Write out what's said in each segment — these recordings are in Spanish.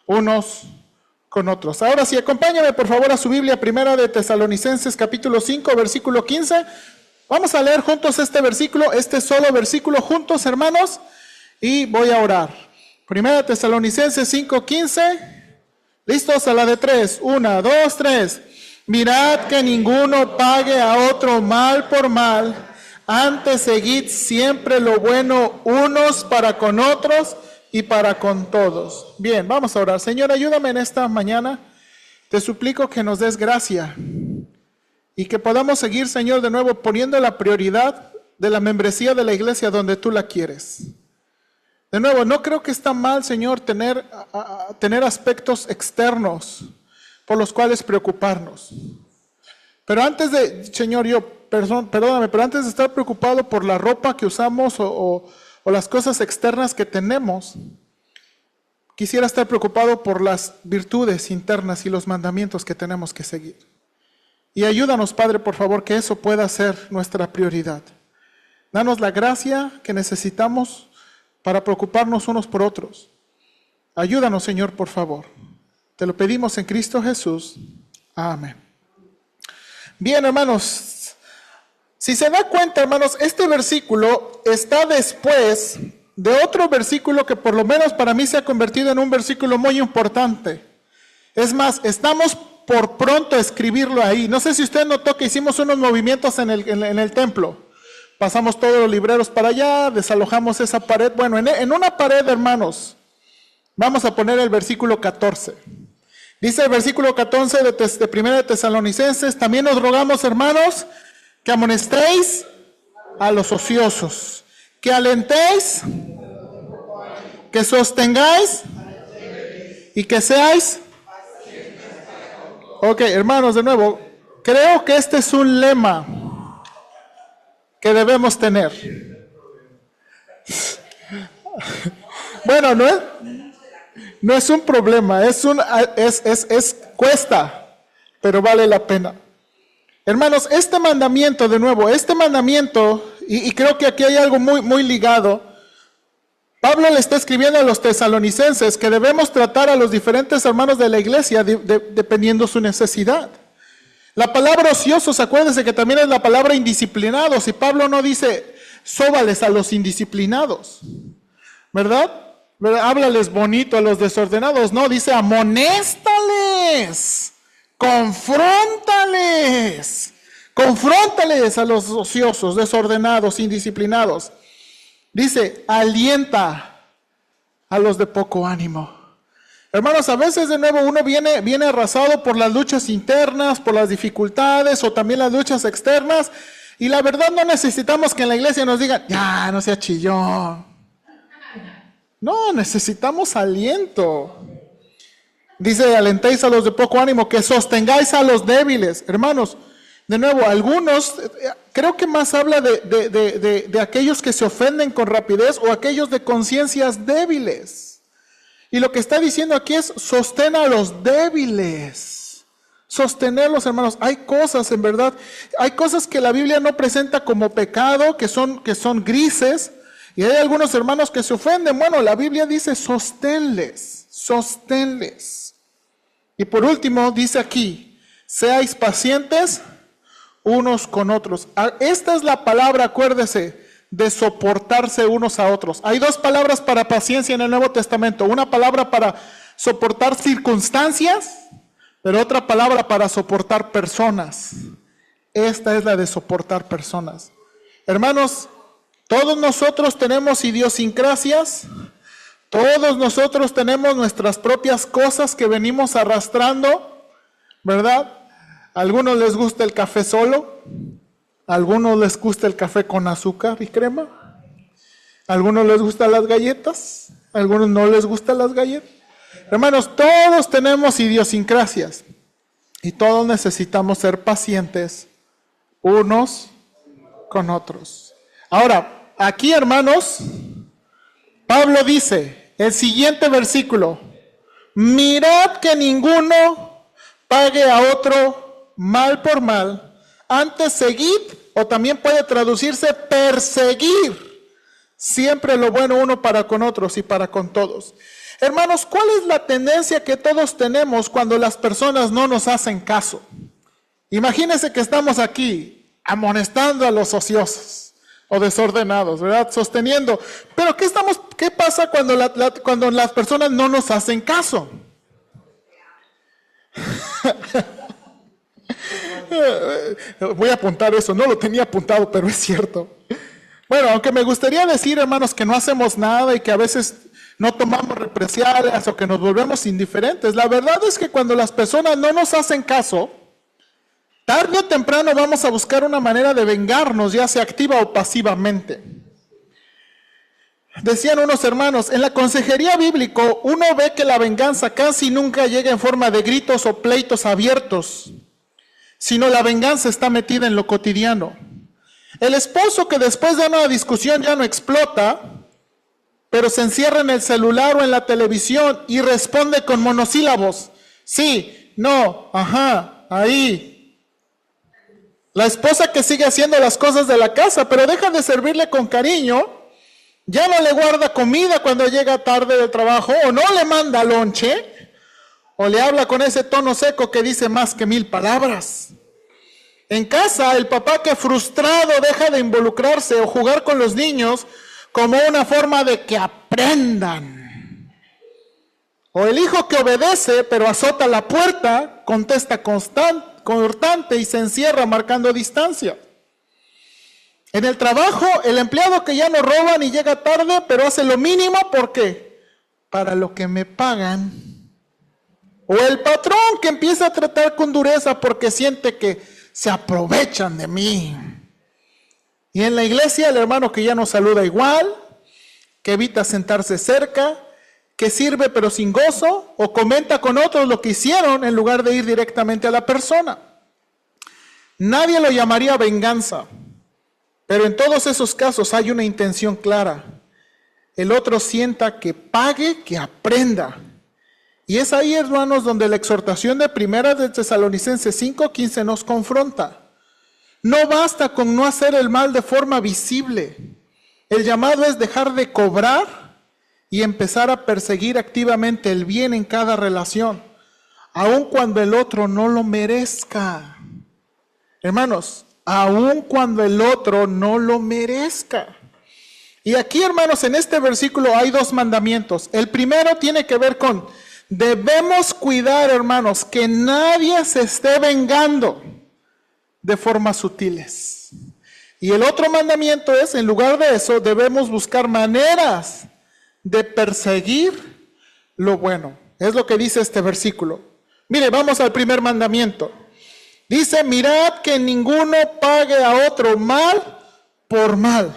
unos con otros. Ahora sí, acompáñame por favor a su Biblia, Primera de Tesalonicenses, capítulo 5, versículo 15. Vamos a leer juntos este versículo, este solo versículo juntos, hermanos, y voy a orar. Primera de Tesalonicenses 5, 15. ¿Listos? A la de 3. 1, 2, 3. Mirad que ninguno pague a otro mal por mal. Antes seguid siempre lo bueno unos para con otros y para con todos. Bien, vamos a orar. Señor, ayúdame en esta mañana. Te suplico que nos des gracia y que podamos seguir, Señor, de nuevo poniendo la prioridad de la membresía de la iglesia donde tú la quieres. De nuevo, no creo que está mal, Señor, tener aspectos externos por los cuales preocuparnos. Pero antes de, Señor, perdóname, pero antes de estar preocupado por la ropa que usamos o las cosas externas que tenemos, quisiera estar preocupado por las virtudes internas y los mandamientos que tenemos que seguir. Y ayúdanos, Padre, por favor, que eso pueda ser nuestra prioridad. Danos la gracia que necesitamos para preocuparnos unos por otros. Ayúdanos, Señor, por favor. Te lo pedimos en Cristo Jesús. Amén. Bien, hermanos, si se da cuenta, hermanos, este versículo está después de otro versículo que por lo menos para mí se ha convertido en un versículo muy importante. Es más, estamos por pronto a escribirlo ahí. No sé si usted notó que hicimos unos movimientos en el templo. Pasamos todos los libreros para allá, desalojamos esa pared. Bueno, en una pared, hermanos, vamos a poner el versículo 14. Dice el versículo 14 de Primera de Tesalonicenses: también os rogamos, hermanos, que amonestéis a los ociosos, que alentéis, que sostengáis y que seáis. Ok, hermanos, de nuevo, creo que este es un lema que debemos tener. Bueno, no es un problema, cuesta, pero vale la pena. Hermanos, este mandamiento, de nuevo, y creo que aquí hay algo muy, muy ligado. Pablo le está escribiendo a los tesalonicenses que debemos tratar a los diferentes hermanos de la iglesia dependiendo su necesidad. La palabra ociosos, acuérdense que también es la palabra indisciplinados, y Pablo no dice sóbales a los indisciplinados, ¿verdad? Háblales bonito a los desordenados, no, dice amonéstales, confróntales a los ociosos, desordenados, indisciplinados. Dice, alienta a los de poco ánimo. Hermanos, a veces de nuevo uno viene arrasado por las luchas internas, por las dificultades o también las luchas externas, y la verdad no necesitamos que en la iglesia nos digan, ya, no sea chillón. No, necesitamos aliento. Dice, alentéis a los de poco ánimo, que sostengáis a los débiles. Hermanos, de nuevo, algunos, creo que más habla de aquellos que se ofenden con rapidez o aquellos de conciencias débiles. Y lo que está diciendo aquí es, sostén a los débiles. Sostenerlos, hermanos. Hay cosas, en verdad, hay cosas que la Biblia no presenta como pecado, que son grises. Y hay algunos hermanos que se ofenden. Bueno, la Biblia dice, sosténles. Y por último, dice aquí, seáis pacientes unos con otros. Esta es la palabra, acuérdese, de soportarse unos a otros. Hay dos palabras para paciencia en el Nuevo Testamento. Una palabra para soportar circunstancias, pero otra palabra para soportar personas. Esta es la de soportar personas. Hermanos, todos nosotros tenemos idiosincrasias, todos nosotros tenemos nuestras propias cosas que venimos arrastrando, ¿verdad? A algunos les gusta el café solo, a algunos les gusta el café con azúcar y crema, a algunos les gustan las galletas, a algunos no les gustan las galletas. Hermanos, todos tenemos idiosincrasias y todos necesitamos ser pacientes unos con otros. Ahora, aquí, hermanos, Pablo dice, el siguiente versículo, mirad que ninguno pague a otro mal por mal, antes seguid, o también puede traducirse perseguir siempre lo bueno uno para con otros y para con todos. Hermanos, ¿cuál es la tendencia que todos tenemos cuando las personas no nos hacen caso? Imagínense que estamos aquí amonestando a los ociosos o desordenados, ¿verdad? Sosteniendo. Pero ¿qué pasa cuando las personas no nos hacen caso? Voy a apuntar eso, no lo tenía apuntado, pero es cierto. Bueno, aunque me gustaría decir, hermanos, que no hacemos nada y que a veces no tomamos represalias o que nos volvemos indiferentes, la verdad es que cuando las personas no nos hacen caso, tarde o temprano vamos a buscar una manera de vengarnos, ya sea activa o pasivamente. Decían unos hermanos, en la consejería bíblico uno ve que la venganza casi nunca llega en forma de gritos o pleitos abiertos, sino la venganza está metida en lo cotidiano. El esposo que después de una discusión ya no explota, pero se encierra en el celular o en la televisión y responde con monosílabos. Sí, no, ajá, ahí. La esposa que sigue haciendo las cosas de la casa, pero deja de servirle con cariño, ya no le guarda comida cuando llega tarde del trabajo, o no le manda lonche, o le habla con ese tono seco que dice más que 1000 palabras. En casa, el papá que frustrado deja de involucrarse o jugar con los niños como una forma de que aprendan. O el hijo que obedece pero azota la puerta, contesta cortante y se encierra marcando distancia. En el trabajo, el empleado que ya no roba ni llega tarde, pero hace lo mínimo, ¿por qué? Para lo que me pagan. O el patrón que empieza a tratar con dureza porque siente que se aprovechan de mí. Y en la iglesia, el hermano que ya no saluda igual, que evita sentarse cerca, que sirve pero sin gozo, o comenta con otros lo que hicieron en lugar de ir directamente a la persona. Nadie lo llamaría venganza. Pero en todos esos casos hay una intención clara. El otro sienta que pague, que aprenda. Y es ahí, hermanos, donde la exhortación de Primera de Tesalonicenses 5:15 nos confronta. No basta con no hacer el mal de forma visible. El llamado es dejar de cobrar y empezar a perseguir activamente el bien en cada relación, aun cuando el otro no lo merezca. Hermanos, aun cuando el otro no lo merezca. Y aquí, hermanos, en este versículo hay 2 mandamientos. El primero tiene que ver con, debemos cuidar, hermanos, que nadie se esté vengando de formas sutiles. Y el otro mandamiento es, en lugar de eso, debemos buscar maneras de perseguir lo bueno. Es lo que dice este versículo. Mire, vamos al primer mandamiento. Dice, mirad que ninguno pague a otro mal por mal.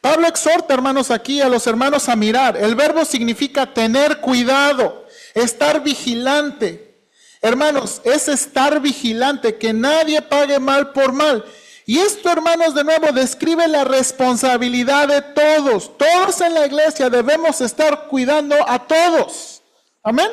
Pablo exhorta, hermanos, aquí a los hermanos a mirar. El verbo significa tener cuidado, estar vigilante. Hermanos, es estar vigilante, que nadie pague mal por mal. Y esto, hermanos, de nuevo describe la responsabilidad de todos. Todos en la iglesia debemos estar cuidando a todos. Amén.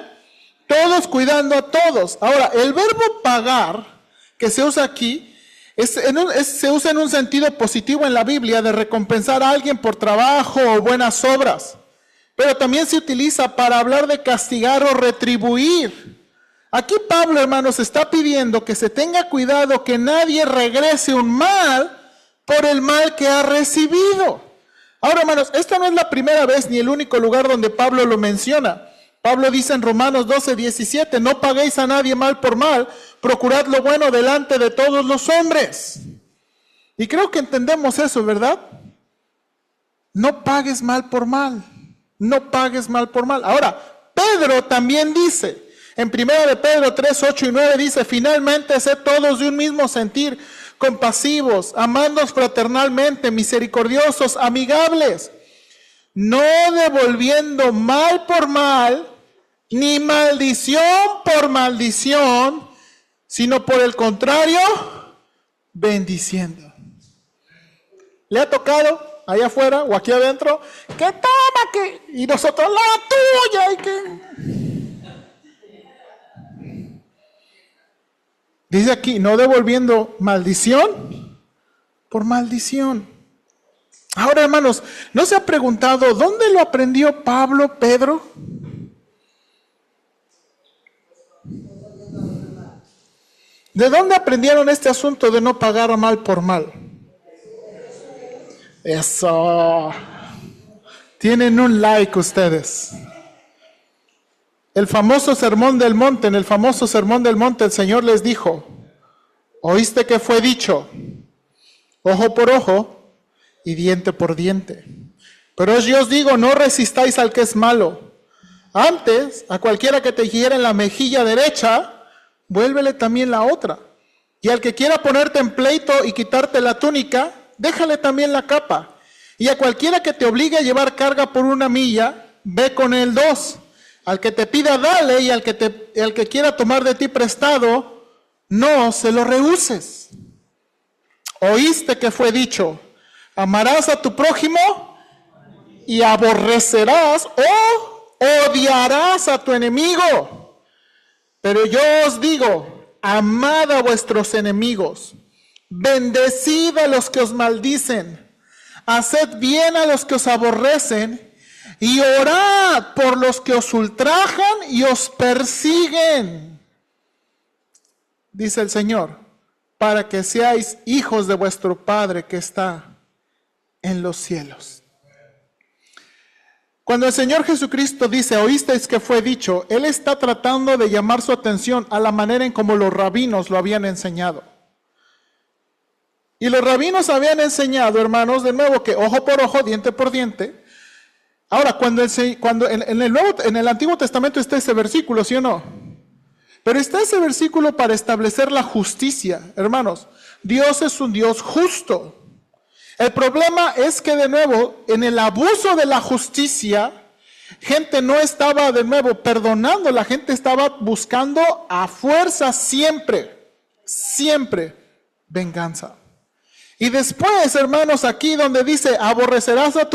Todos cuidando a todos. Ahora, el verbo pagar que se usa aquí, se usa en un sentido positivo en la Biblia de recompensar a alguien por trabajo o buenas obras. Pero también se utiliza para hablar de castigar o retribuir. Aquí Pablo, hermanos, está pidiendo que se tenga cuidado que nadie regrese un mal por el mal que ha recibido. Ahora, hermanos, esta no es la primera vez ni el único lugar donde Pablo lo menciona. Pablo dice en Romanos 12:17, no paguéis a nadie mal por mal, procurad lo bueno delante de todos los hombres. Y creo que entendemos eso, ¿verdad? No pagues mal por mal, no pagues mal por mal. Ahora, Pedro también dice, en 1 de Pedro 3:8-9 dice, finalmente sed todos de un mismo sentir, compasivos, amándoos fraternalmente, misericordiosos, amigables, no devolviendo mal por mal, ni maldición por maldición, sino por el contrario, bendiciendo. ¿Le ha tocado allá afuera o aquí adentro? Que toma, que y nosotros la tuya y que... Dice aquí, no devolviendo maldición por maldición. Ahora, hermanos, ¿no se ha preguntado dónde lo aprendió Pedro? ¿De dónde aprendieron este asunto de no pagar mal por mal? Eso. Tienen un like ustedes. El famoso sermón del monte, en el famoso sermón del monte, el Señor les dijo, oíste que fue dicho, ojo por ojo y diente por diente. Pero yo os digo, no resistáis al que es malo. Antes, a cualquiera que te hiera en la mejilla derecha, vuélvele también la otra. Y al que quiera ponerte en pleito y quitarte la túnica, déjale también la capa. Y a cualquiera que te obligue a llevar carga por 1 milla, ve con él 2. Al que te pida, dale, y al que quiera tomar de ti prestado, no se lo rehuses. Oíste que fue dicho, amarás a tu prójimo y aborrecerás o odiarás a tu enemigo. Pero yo os digo, amad a vuestros enemigos, bendecid a los que os maldicen, haced bien a los que os aborrecen y orad por los que os ultrajan y os persiguen, dice el Señor, para que seáis hijos de vuestro Padre que está en los cielos. Cuando el Señor Jesucristo dice, oísteis que fue dicho, Él está tratando de llamar su atención a la manera en como los rabinos lo habían enseñado. Y los rabinos habían enseñado, hermanos, de nuevo, que ojo por ojo, diente por diente. Ahora, cuando en el Antiguo Testamento está ese versículo, ¿sí o no? Pero está ese versículo para establecer la justicia, hermanos. Dios es un Dios justo. El problema es que, de nuevo, en el abuso de la justicia, gente no estaba, de nuevo, perdonando. La gente estaba buscando a fuerza siempre venganza. Y después, hermanos, aquí donde dice, amarás a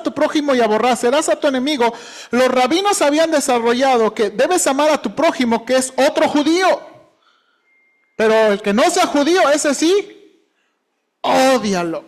tu prójimo y aborrecerás a tu enemigo, los rabinos habían desarrollado que debes amar a tu prójimo, que es otro judío. Pero el que no sea judío, ese sí, ódialo.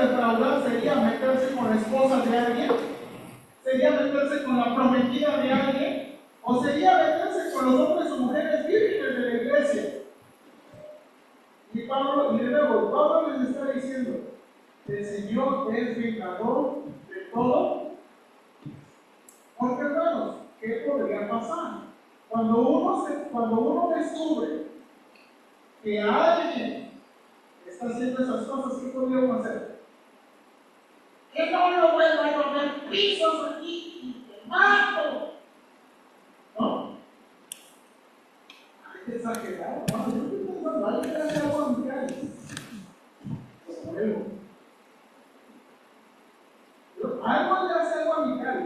defraudar sería meterse con la esposa de alguien, sería meterse con la prometida de alguien, o sería meterse con los hombres o mujeres vírgenes de la iglesia. Y de nuevo, Pablo les está diciendo, el Señor es vengador de todo. Porque hermanos, ¿qué podría pasar? Cuando uno descubre que alguien está haciendo esas cosas, ¿qué podríamos hacer? Que no lo vuelva a poner pisos aquí y te mato. ¿No? Hay que exagerar, ¿no? Yo estoy pensando, hay que hacer algo amical. Algo de hacer algo amical.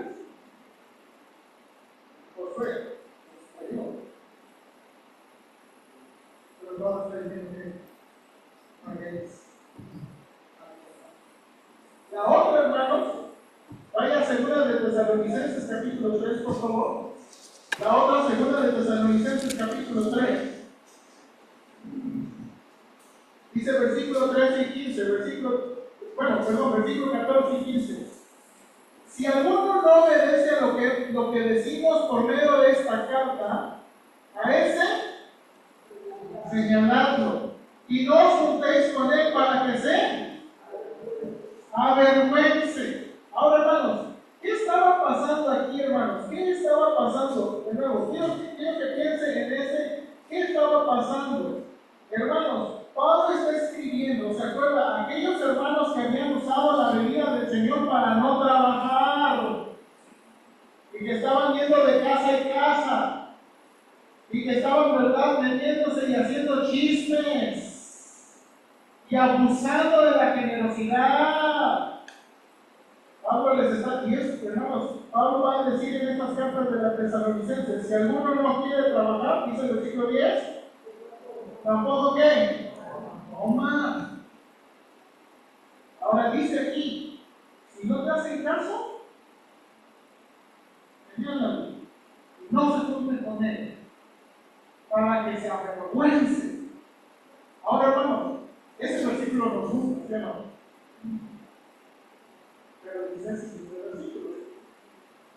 Por fe, pero no realmente es. La otra, hermanos, vaya a segunda de Tesalonicenses capítulo 3, por favor. La otra segunda de Tesalonicenses capítulo 3. Dice versículo 13 y 15, versículo 14 y 15. Si alguno no obedece a lo que decimos por medio de esta carta, a ese señaladlo y no os juntéis con él para que se avergüence. Ahora, hermanos, ¿qué estaba pasando aquí, hermanos? ¿Qué estaba pasando? De nuevo, quiero que piensen en ¿qué estaba pasando? Hermanos, Pablo está escribiendo, ¿se acuerda? Aquellos hermanos que habían usado la venida del Señor para no trabajar y que estaban yendo de casa en casa y que estaban, ¿verdad?, metiéndose y haciendo chismes y abusando de la generosidad. Pablo les está, y eso, hermanos, Pablo va a decir en estas cartas de la Tesalonicenses, si alguno no quiere trabajar, dice el versículo 10, tampoco ¿qué? No más. Ahora dice aquí, si no te hacen caso, señálalo, y no se junten con él, para que se avergüence. Ahora, hermanos, ese versículo nos gusta, ¿sí o no? Pero dice el siguiente versículo,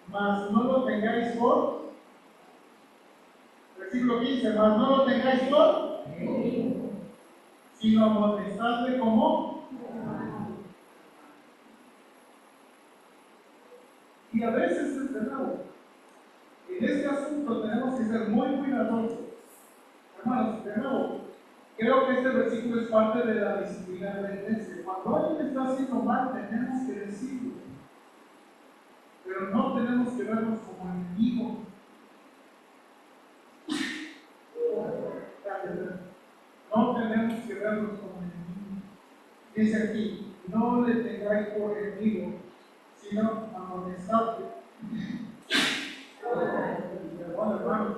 mas no lo tengáis por, versículo 15, mas no lo tengáis por, sino amonestadle como. Y a veces, de nuevo, en este asunto tenemos que ser muy cuidadosos. Hermanos, de nuevo, creo que este versículo es parte de la disciplina de la iglesia. Cuando alguien está haciendo mal, tenemos que decirlo. Pero no tenemos que vernos como enemigos. No tenemos que vernos como enemigos. Dice aquí, no le tengáis por enemigo, sino amonestadle. Perdón, hermanos.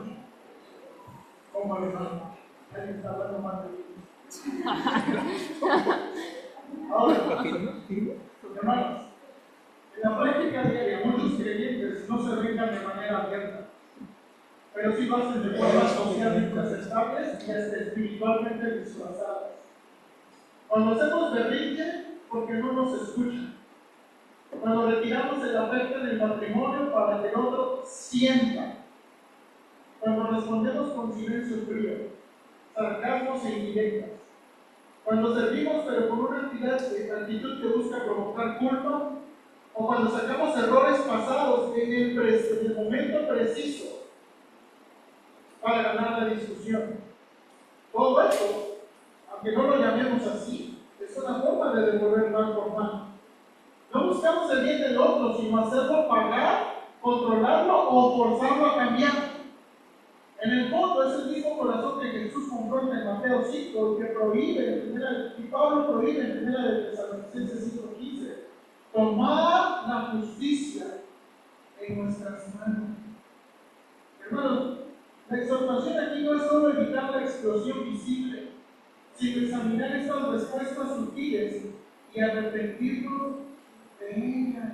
¿Cómo hermano? Alguien está hablando más de mí. Ahora, hermanos, en la práctica diaria, muchos creyentes no se brindan de manera abierta, pero sí lo hacen de formas socialmente aceptables y hasta espiritualmente disfrazadas. Cuando hacemos berrinche, porque no nos escuchan. Cuando retiramos el afecto del matrimonio para que el otro sienta. Cuando respondemos con silencio frío, sarcasmos e indirectas. Cuando servimos pero con una actitud que busca provocar culpa, o cuando sacamos errores pasados en el momento preciso para ganar la discusión. Todo esto, aunque no lo llamemos así, es una forma de devolver mal por mal. No buscamos el bien del otro, sino hacerlo pagar, controlarlo o forzarlo a cambiar. En el fondo es el mismo corazón que Jesús confronta en Mateo 5, que prohíbe, y Pablo prohíbe en 1 de Tesalonicenses 5:15, tomar la justicia en nuestras manos. Hermanos, la exhortación aquí no es solo evitar la explosión visible, sino examinar estas respuestas sutiles y arrepentirnos de ellas.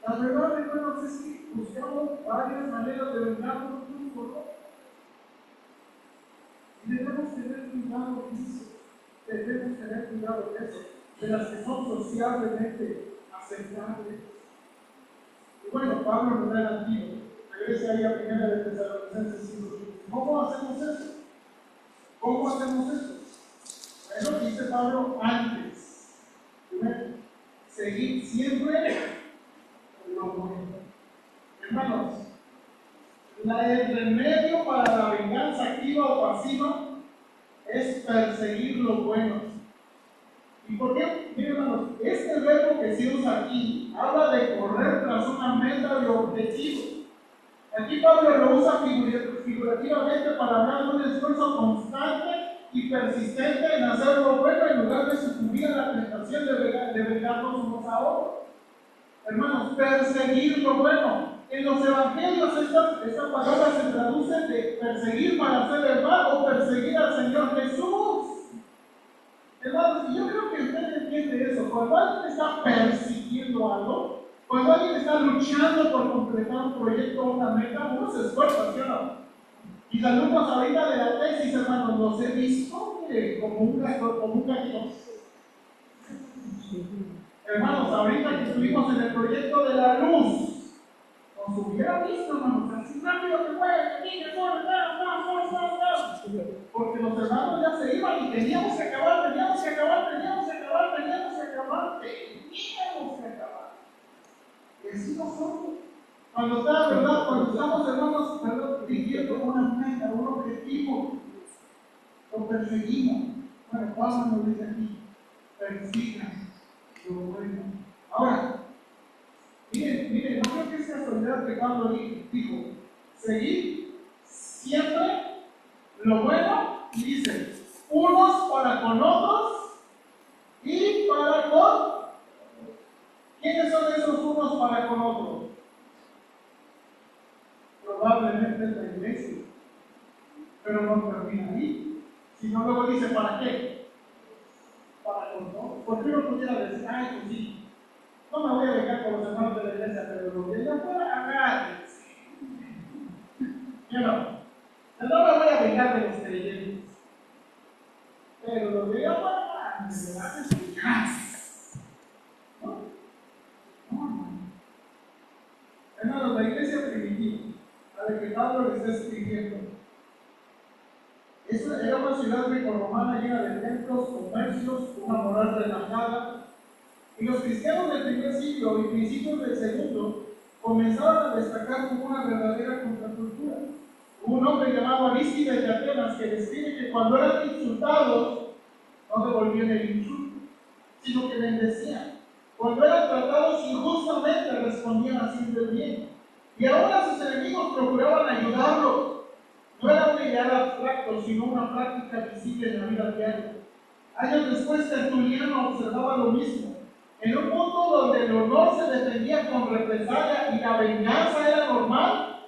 La verdad, hermanos, es que buscamos varias maneras de vengarnos unos por otros. Y debemos tener cuidado de eso. Debemos tener cuidado de eso. de las que son sociablemente aceptables. Y bueno, Pablo nos da el antídoto. Regresa ahí a primera de Tesalonicenses 5. ¿Cómo hacemos eso? ¿Cómo hacemos eso? Bueno, dice Pablo antes. Primero, seguir siempre lo bueno. Hermanos, el remedio para la venganza activa o pasiva es perseguir lo bueno. ¿Y por qué? Miren, hermanos, este verbo que se usa aquí habla de correr tras una meta de objetivo. Aquí Pablo lo usa figurativamente para hablar de un esfuerzo constante y persistente en hacer lo bueno en lugar de sucumbir a la tentación de vengarnos unos a otros. Hermanos, perseguir lo bueno. En los evangelios esta palabra se traduce de perseguir para hacer el mal o perseguir al Señor Jesús. Hermanos, yo creo que usted entiende eso. Cuando alguien está persiguiendo algo, cuando alguien está luchando por completar un proyecto o una meta, uno se esfuerza, ¿sí o no? Mis alumnos ahorita de la tesis, hermanos, los he visto como un gatito. Hermanos, ahorita que estuvimos en el proyecto de la luz, nos hubiera visto, hermanos, así rápido que fue, que corre, porque los hermanos ya se iban y teníamos que acabar. Y así nosotros, cuando estamos, hermanos, dirigiendo una meta, un objetivo, lo perseguimos. Bueno, Pablo nos dice aquí, persigan lo bueno. Ahora, miren, no creo que es casualidad que Pablo dijo, seguir siempre lo bueno, y dice, unos para con otros y para con. ¿Quiénes son esos unos para con otros? Probablemente es la iglesia, pero no termina ahí, sino luego dice, ¿para qué? Para con todos. ¿Por qué no pudiera decir, ay, pues sí, no me voy a vengar con los hermanos de la iglesia, pero lo que yo pueda hacer? Yo no me voy a vengar de los creyentes, pero lo que yo pueda hacer es gas. No. Hermanos, la iglesia primitiva, a la que Pablo le está escribiendo, era una ciudad grecorromana llena de templos, comercios, una moral relajada. Y los cristianos del primer siglo y principios del segundo comenzaron a destacar como una verdadera contracultura. Hubo un hombre llamado Arístides de Atenas que describe que cuando eran insultados, no devolvían el insulto, sino que bendecían. Cuando eran tratados injustamente, respondían haciendo el bien. Y aún a sus enemigos procuraban ayudarlos. No era un ideal abstracto, sino una práctica visible en la vida diaria. Años después, Tertuliano observaba lo mismo. En un mundo donde el honor se defendía con represalia y la venganza era normal,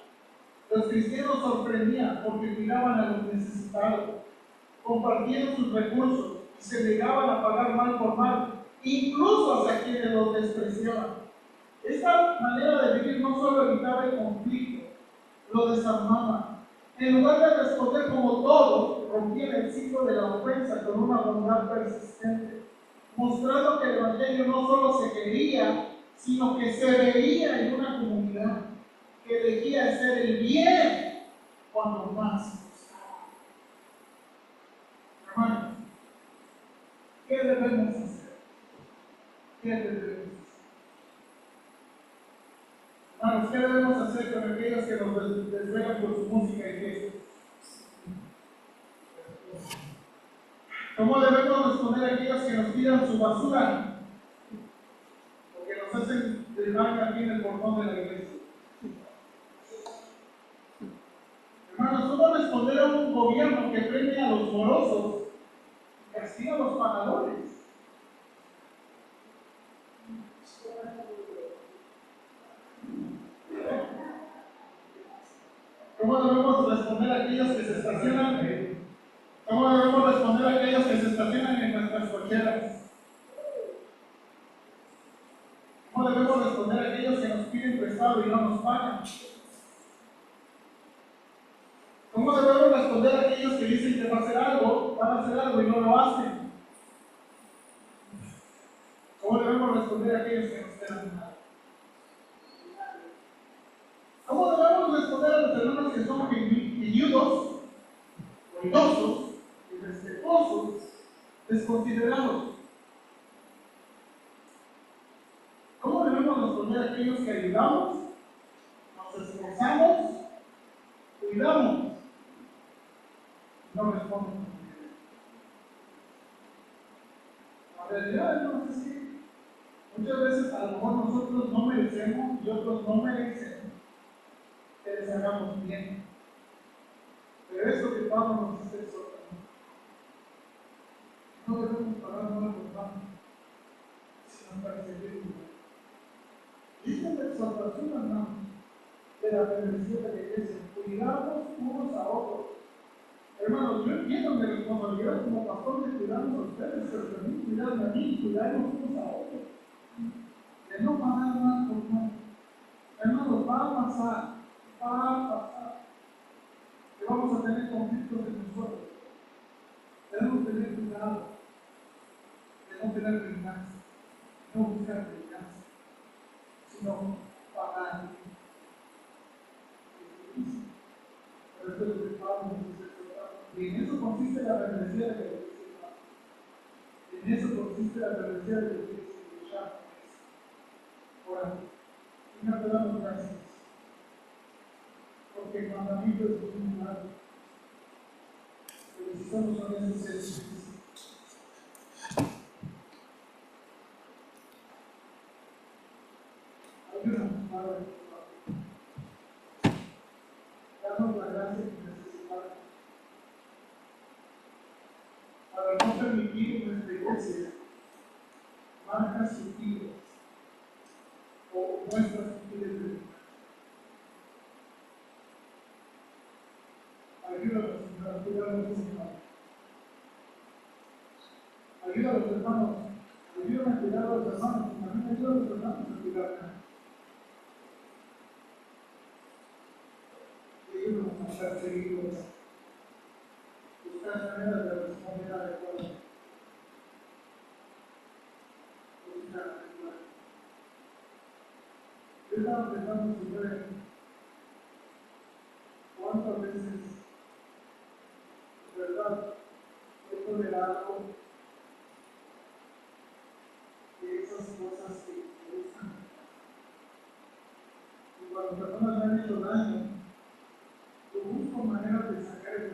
los cristianos sorprendían porque cuidaban a los necesitados, compartían sus recursos y se negaban a pagar mal por mal, incluso hacia quienes los despreciaban. Esta manera de vivir no solo evitaba el conflicto, lo desarmaba. En lugar de responder como todos, rompían el ciclo de la ofensa con una bondad persistente, mostrando que el Evangelio no solo se quería, sino que se veía en una comunidad que elegía hacer el bien cuando más costaba. Hermanos, ¿qué debemos hacer? ¿Qué debemos hacer? Hermanos, ¿qué debemos hacer con aquellos que nos desvelan por su música y gestos? ¿Cómo debemos responder a aquellos que nos tiran su basura? O que nos hacen del baño aquí en el portón de la iglesia. Hermanos, ¿cómo responder a un gobierno que premia a los morosos y castiga a los pagadores? ¿Cómo debemos responder a aquellos que se estacionan? ¿Cómo debemos responder a aquellos que se estacionan en nuestras cocheras? ¿Cómo debemos responder a aquellos que nos piden prestado y no nos pagan? ¿Cómo debemos responder a aquellos que dicen que van a hacer algo y no lo hacen? responder a aquellos que nos quedan mal? ¿Cómo debemos responder a los hermanos que son enviudos, ruidosos, irrespetuosos, desconsiderados? ¿Cómo debemos responder a aquellos que ayudamos, nos esforzamos, cuidamos? No responden. La realidad, hermanos, es que muchas veces a lo mejor nosotros no merecemos y otros no merecen que les hagamos bien. Pero eso que Pablo nos está exhortando, no debemos parar mal por mal, sino perseguirlo. Y esta es la exhortación, hermanos, de la bendición de la iglesia. Cuidamos unos a otros. Hermanos, yo entiendo mi responsabilidad como pastor de cuidarnos a ustedes, pero también cuidarme a mí, cuidarnos unos a otros. De no parar mal por mal. Hermanos, va a pasar. Que vamos a tener conflictos en nosotros. Debemos tener cuidado de no tener venganza, no buscar venganza, sino pagar. Pero esto es lo que Pablo nos dice. Y en eso consiste la reverencia de la iglesia. En eso consiste la reverencia de la iglesia. Ahora, Señor, te damos gracias. Porque el mandamiento es muy claro. Pero si somos honestos, es difícil. Ayúdanos, Padre. Danos la gracia que necesitamos para no permitir en nuestra iglesia marcas sutiles o muestras sutiles de venganza. Ayúdanos, Señor, a cuidar a los hermanos. Ayuda a los hermanos. Ayúdame a cuidar a los hermanos. Y también ayuda a los hermanos a cuidarme. Y ayúdanos a perseguirlos. Buscar maneras de responder adecuadamente. Buscar adecuadamente. Yo estaba pensando, Señor, cuántas veces, de verdad, he tolerado de esas cosas que me gustan. Y cuando personas me han hecho daño, yo busco maneras de sacar